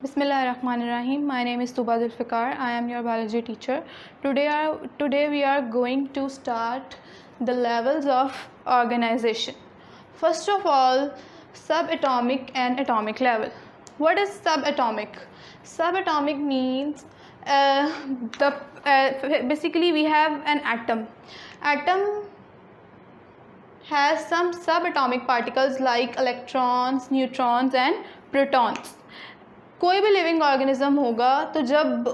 Bismillahirrahmanirrahim. My name is Tuba Zulfikar. I am your biology teacher. Today we are going to start the levels of organization. First of all, subatomic and atomic level. What is subatomic? Subatomic means basically we have an atom. Atom has some subatomic particles like electrons, neutrons and protons. कोई भी living organism होगा तो जब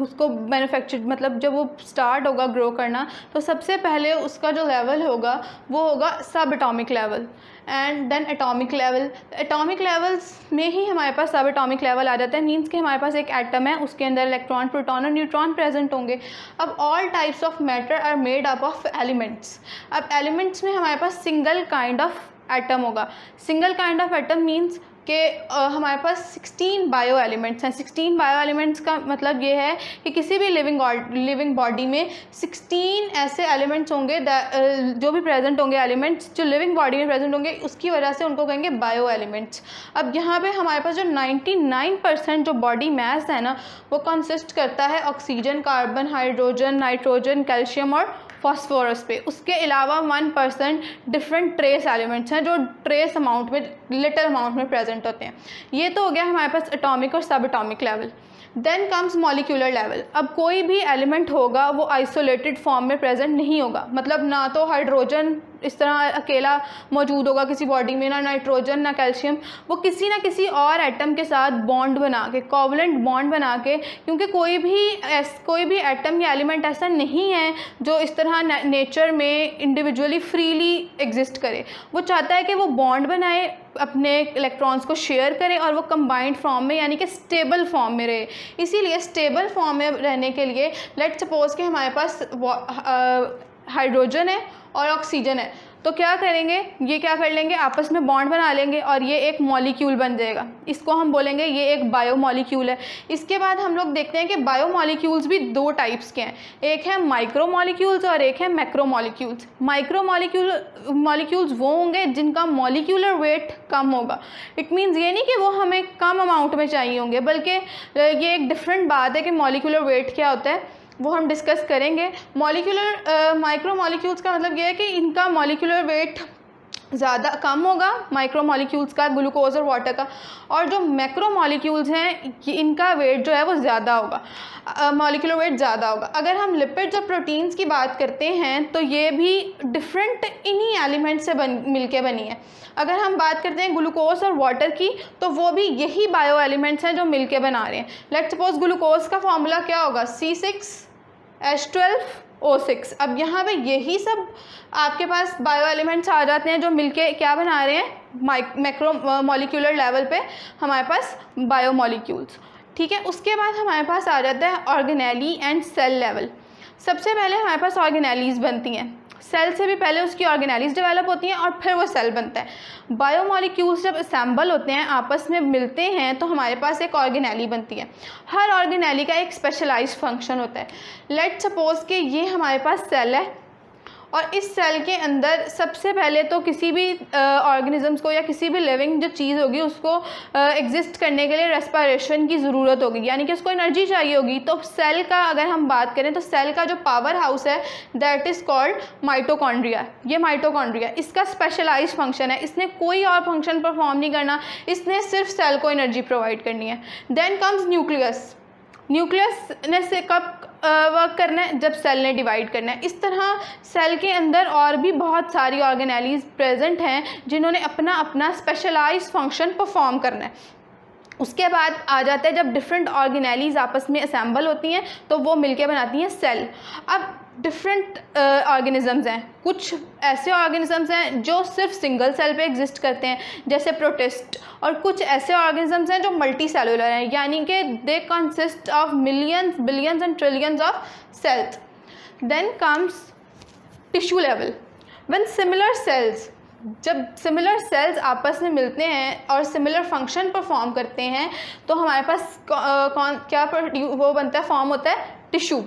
उसको manufacture मतलब जब वो start होगा ग्रो करना तो सबसे पहले उसका जो लेवल होगा वो होगा सब atomic level and then atomic level. Atomic levels में ही हमारे पास सब एटॉमिक लेवल आ जाता है. मीन्स कि हमारे पास एक एटम है, उसके अंदर इलेक्ट्रॉन, प्रोटॉन और न्यूट्रॉन प्रेजेंट होंगे. अब all types of matter are made up of elements. अब एलिमेंट्स में हमारे पास सिंगल काइंड ऑफ एटम होगा. Single kind of atom means कि हमारे पास 16 बायो एलिमेंट्स हैं. 16 बायो एलिमेंट्स का मतलब ये है कि किसी भी लिविंग बॉडी में 16 ऐसे एलिमेंट्स होंगे जो भी प्रेजेंट होंगे, एलिमेंट्स जो लिविंग बॉडी में प्रेजेंट होंगे, उसकी वजह से उनको कहेंगे बायो एलिमेंट्स. अब यहाँ पे हमारे पास जो 99% जो बॉडी मैस है ना वो कंसिस्ट करता है oxygen, carbon, hydrogen, nitrogen, calcium और फॉस्फोरस पे. उसके अलावा 1% डिफरेंट ट्रेस एलिमेंट्स हैं जो ट्रेस अमाउंट में, लिटिल अमाउंट में प्रेजेंट होते हैं. ये तो हो गया हमारे पास एटॉमिक और सब atomic level. Then comes molecular level. अब कोई भी एलिमेंट होगा वो आइसोलेटेड फॉर्म में प्रेजेंट नहीं होगा. मतलब ना तो हाइड्रोजन इस तरह अकेला मौजूद होगा किसी बॉडी में, ना नाइट्रोजन ना कैल्शियम. वो किसी ना किसी और एटम के साथ बॉन्ड बना के, कोवलेंट बॉन्ड बना के, क्योंकि कोई भी एटम या एलिमेंट ऐसा नहीं है जो इस तरह नेचर में इंडिविजुअली फ्रीली एग्जिस्ट करे. वो चाहता है कि वो बॉन्ड बनाए, अपने इलेक्ट्रॉन्स को शेयर करे और वो कंबाइंड फॉर्म में यानी कि स्टेबल फॉर्म में रहे. इसीलिए स्टेबल फॉर्म में रहने के लिए लेट्स सपोज कि हमारे पास हाइड्रोजन है और ऑक्सीजन है, तो क्या करेंगे, ये क्या कर लेंगे, आपस में बॉन्ड बना लेंगे और ये एक मॉलिक्यूल बन जाएगा. इसको हम बोलेंगे ये एक बायो मॉलिक्यूल है. इसके बाद हम लोग देखते हैं कि बायो मॉलिक्यूल्स भी दो टाइप्स के हैं. एक है माइक्रो मॉलिक्यूल्स और एक है मैक्रो मॉलिक्यूल्स. माइक्रो मॉलिक्यूल्स वो होंगे जिनका मॉलिक्यूलर वेट कम होगा. इट मीन्स ये नहीं कि वो हमें कम अमाउंट में चाहिए होंगे, बल्कि ये एक डिफरेंट बात है कि मॉलिक्यूलर वेट क्या होता है, वो हम डिस्कस करेंगे. माइक्रो मॉलिक्यूल्स का मतलब ये है कि इनका मॉलिक्यूलर वेट ज़्यादा कम होगा, माइक्रो मॉलिक्यूल्स का, ग्लूकोज और वाटर का. और जो मैक्रो मॉलिक्यूल्स हैं इनका वेट जो है वो ज़्यादा होगा, मॉलिक्यूलर वेट ज़्यादा होगा. अगर हम लिपिड्स और प्रोटीन्स की बात करते हैं तो ये भी डिफरेंट इन्हीं एलिमेंट से मिलके बनी है. अगर हम बात करते हैं ग्लूकोज और वाटर की तो वो भी यही बायो एलिमेंट्स हैं जो मिलके बना रहे हैं. लेट्स सपोज ग्लूकोज का फॉर्मूला क्या होगा, C6H12O6. अब यहाँ पे यही सब आपके पास बायो एलिमेंट्स आ जाते हैं जो मिलके क्या बना रहे हैं, मैक्रो मॉलिक्यूलर लेवल पे हमारे पास बायो मॉलिक्यूल्स. ठीक है. उसके बाद हमारे पास आ जाता है ऑर्गेनेली एंड सेल लेवल. सबसे पहले हमारे पास ऑर्गेनेलीज बनती हैं. सेल से भी पहले उसकी ऑर्गेनेलीज डेवलप होती हैं और फिर वो सेल बनता है. बायोमॉलिक्यूल्स जब असेंबल होते हैं, आपस में मिलते हैं, तो हमारे पास एक ऑर्गेनेली बनती है. हर ऑर्गेनेली का एक स्पेशलाइज्ड फंक्शन होता है. लेट्स सपोज कि ये हमारे पास सेल है और इस सेल के अंदर सबसे पहले तो किसी भी ऑर्गेनिजम्स को या किसी भी लिविंग जो चीज़ होगी उसको एग्जिस्ट करने के लिए रेस्पिरेशन की ज़रूरत होगी, यानी कि उसको एनर्जी चाहिए होगी. तो सेल का अगर हम बात करें तो सेल का जो पावर हाउस है दैट इज़ कॉल्ड माइटोकॉन्ड्रिया. ये माइटोकॉन्ड्रिया इसका स्पेशलाइज्ड फंक्शन है. इसने कोई और फंक्शन परफॉर्म नहीं करना, इसने सिर्फ सेल को एनर्जी प्रोवाइड करनी है. Then comes nucleus. न्यूक्लियस ने से कब वर्क करना है, जब सेल ने डिवाइड करना है. इस तरह सेल के अंदर और भी बहुत सारी ऑर्गेनेलीज प्रेजेंट हैं जिन्होंने अपना अपना स्पेशलाइज्ड फंक्शन परफॉर्म करना है. उसके बाद आ जाता है जब डिफरेंट ऑर्गेनेलीज आपस में असेंबल होती हैं तो वो मिलके बनाती हैं सेल. अब डिफरेंट ऑर्गेनिजम्स हैं. कुछ ऐसे ऑर्गेनिजम्स हैं जो सिर्फ सिंगल सेल पे एग्जिस्ट करते हैं जैसे प्रोटिस्ट, और कुछ ऐसे ऑर्गेनिजम्स हैं जो मल्टी सेलुलर हैं, यानी कि they consist of millions, billions and trillions of cells. Then comes tissue level. When जब सिमिलर सेल्स आपस में मिलते हैं और सिमिलर फंक्शन परफॉर्म करते हैं तो हमारे पास क्या वो बनता है, फॉर्म होता है टिश्यू।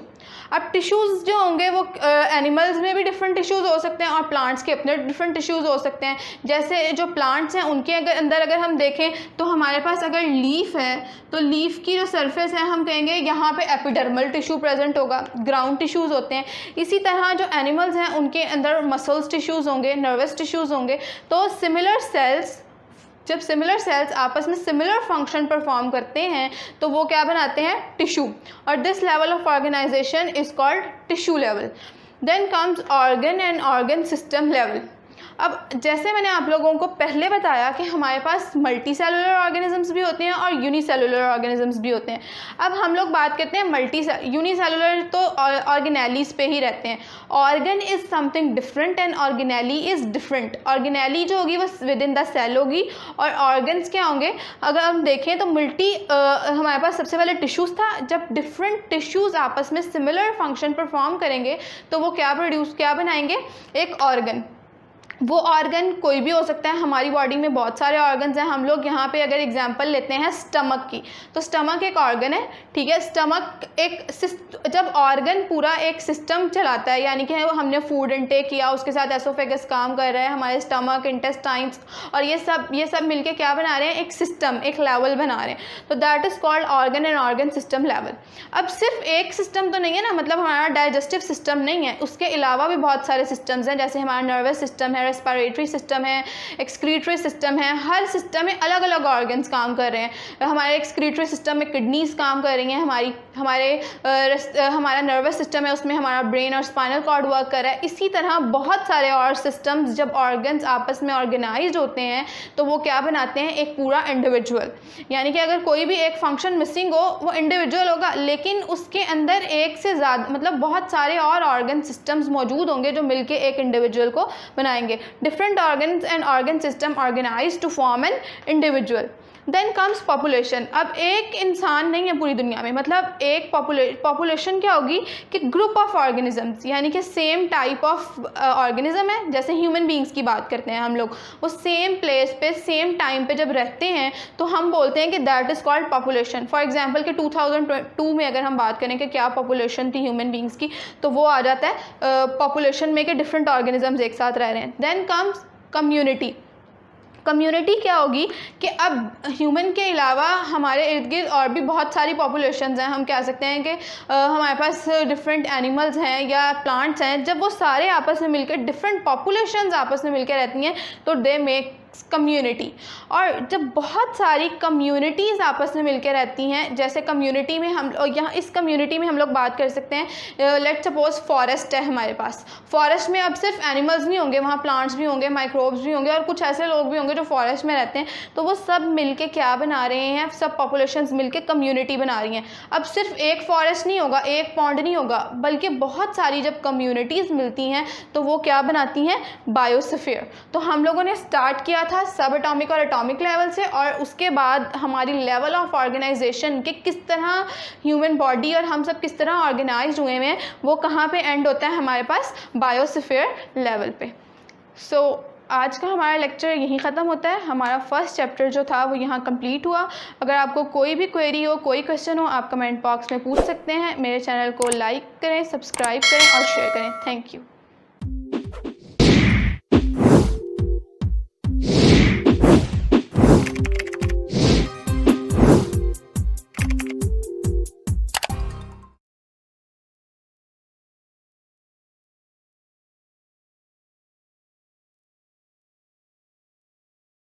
अब टिश्यूज़ जो होंगे वो एनिमल्स में भी डिफरेंट टिश्यूज़ हो सकते हैं और प्लांट्स के अपने डिफरेंट टिश्यूज़ हो सकते हैं। जैसे जो प्लांट्स हैं उनके अंदर अगर हम देखें तो हमारे पास अगर लीफ है तो लीफ की जो सरफेस है हम कहेंगे यहाँ पे एपिडर्मल टिश्यू प्रेजेंट होगा, ग्राउंड टिश्यूज़ होते हैं। इसी तरह जो एनिमल्स हैं उनके अंदर मसल्स टिश्यूज़ होंगे, नर्वस टिश्यूज़ होंगे। तो सिमिलर सेल्स, जब सिमिलर सेल्स आपस में सिमिलर फंक्शन परफॉर्म करते हैं तो वो क्या बनाते हैं, टिश्यू। और this level of organization is called tissue level. Then comes organ and organ system level. अब जैसे मैंने आप लोगों को पहले बताया कि हमारे पास मल्टी सेलुलर ऑर्गेनिजम्स भी होते हैं और यूनिसेलुलर ऑर्गेनिजम्स भी होते हैं। अब हम लोग बात करते हैं यूनिसेलुलर, तो ऑर्गेनेलीज पे ही रहते हैं। Organ is something different and organelle is different. Organelle जो होगी वो विद इन द सेल होगी और ऑर्गन्स क्या होंगे, अगर हम देखें तो हमारे पास सबसे पहले टिश्यूज़ था। जब डिफरेंट टिश्यूज़ आपस में सिमिलर फंक्शन परफॉर्म करेंगे तो वो क्या बनाएंगे, एक ऑर्गन। वो ऑर्गन कोई भी हो सकता है। हमारी बॉडी में बहुत सारे ऑर्गन्स हैं। हम लोग यहाँ पे अगर एग्जांपल लेते हैं स्टमक की, तो स्टमक एक ऑर्गन है, ठीक है। स्टमक जब ऑर्गन पूरा एक सिस्टम चलाता है, यानी कि हमने फूड इनटेक किया, उसके साथ एसोफेगस काम कर रहा है, हमारे स्टमक, इंटेस्टाइन्स और ये सब मिलके क्या बना रहे हैं, एक सिस्टम, एक लेवल बना रहे हैं। तो that is called organ and organ system level. अब सिर्फ एक सिस्टम तो नहीं है ना, मतलब हमारा डाइजेस्टिव सिस्टम नहीं है, उसके अलावा भी बहुत सारे सिस्टम्स हैं। जैसे हमारा नर्वस सिस्टम है, रेस्पिरेटरी सिस्टम है, एक्सक्रीटरी सिस्टम है। हर सिस्टम में अलग अलग ऑर्गन्स काम कर रहे हैं। हमारे एक्सक्रीटरी सिस्टम में किडनीज काम कर रही हैं, हमारा नर्वस सिस्टम है, उसमें हमारा ब्रेन और स्पाइनल कॉर्ड वर्क कर रहा है। इसी तरह बहुत सारे और सिस्टम्स, जब ऑर्गन्स आपस में ऑर्गेनाइज्ड होते हैं तो वो क्या बनाते हैं, एक पूरा इंडिविजुअल। यानी कि अगर कोई भी एक फंक्शन मिसिंग हो वो इंडिविजुअल होगा, लेकिन उसके अंदर एक से ज़्यादा, मतलब बहुत सारे और ऑर्गन सिस्टम्स मौजूद होंगे जो मिलके एक इंडिविजुअल को बनाएंगे। Different organs and organ system organized to form an individual. Then comes population. अब एक इंसान नहीं है पूरी दुनिया में, मतलब एक पॉपुलेशन क्या होगी कि ग्रुप ऑफ ऑर्गेनिजम्स, यानी कि सेम टाइप ऑफ ऑर्गेनिज्म है। जैसे ह्यूमन बींग्स की बात करते हैं हम लोग, वो सेम प्लेस पे सेम टाइम पे जब रहते हैं तो हम बोलते हैं कि that is called population. For example कि 2002 में अगर हम बात करें कि क्या पॉपुलेशन थी ह्यूमन बींग्स की, तो वो आ जाता है पॉपुलेशन में कि डिफरेंट ऑर्गेनिजम्स एक साथ रह रहे हैं। Then comes community. कम्युनिटी क्या होगी कि अब ह्यूमन के अलावा हमारे इर्द गिर्द और भी बहुत सारी पॉपुलेशंस हैं। हम कह सकते हैं कि हमारे पास डिफरेंट एनिमल्स हैं या प्लांट्स हैं। जब वो सारे आपस में मिलकर, डिफरेंट पॉपुलेशंस आपस में मिलकर रहती हैं तो दे मेक कम्युनिटी। और जब बहुत सारी कम्युनिटीज़ आपस में मिलकर रहती हैं, जैसे कम्युनिटी में हम यहाँ इस कम्युनिटी में हम लोग बात कर सकते हैं, लेट्स सपोज फॉरेस्ट है हमारे पास। फॉरेस्ट में अब सिर्फ एनिमल्स नहीं होंगे, वहाँ प्लांट्स भी होंगे, माइक्रोब्स भी होंगे और कुछ ऐसे लोग भी होंगे जो फॉरेस्ट में रहते हैं। तो वो सब मिलके क्या बना रहे हैं, सब पॉपुलेशंस मिलके कम्युनिटी बना रही हैं। अब सिर्फ एक फॉरेस्ट नहीं होगा, एक पॉन्ड नहीं होगा, बल्कि बहुत सारी जब कम्युनिटीज़ मिलती हैं तो वो क्या बनाती हैं, बायोस्फीयर। तो हम लोगों ने स्टार्ट किया था सब एटॉमिक और एटॉमिक लेवल से, और उसके बाद हमारी लेवल ऑफ ऑर्गेनाइजेशन के किस तरह ह्यूमन बॉडी और हम सब किस तरह ऑर्गेनाइज्ड हुए हैं, वो कहाँ पे एंड होता है, हमारे पास बायोस्फीयर लेवल पे। सो आज का हमारा लेक्चर यहीं ख़त्म होता है। हमारा फर्स्ट चैप्टर जो था वो यहाँ कंप्लीट हुआ। अगर आपको कोई भी क्वेरी हो, कोई क्वेश्चन हो, आप कमेंट बॉक्स में पूछ सकते हैं। मेरे चैनल को लाइक करें, सब्सक्राइब करें और शेयर करें। Thank you.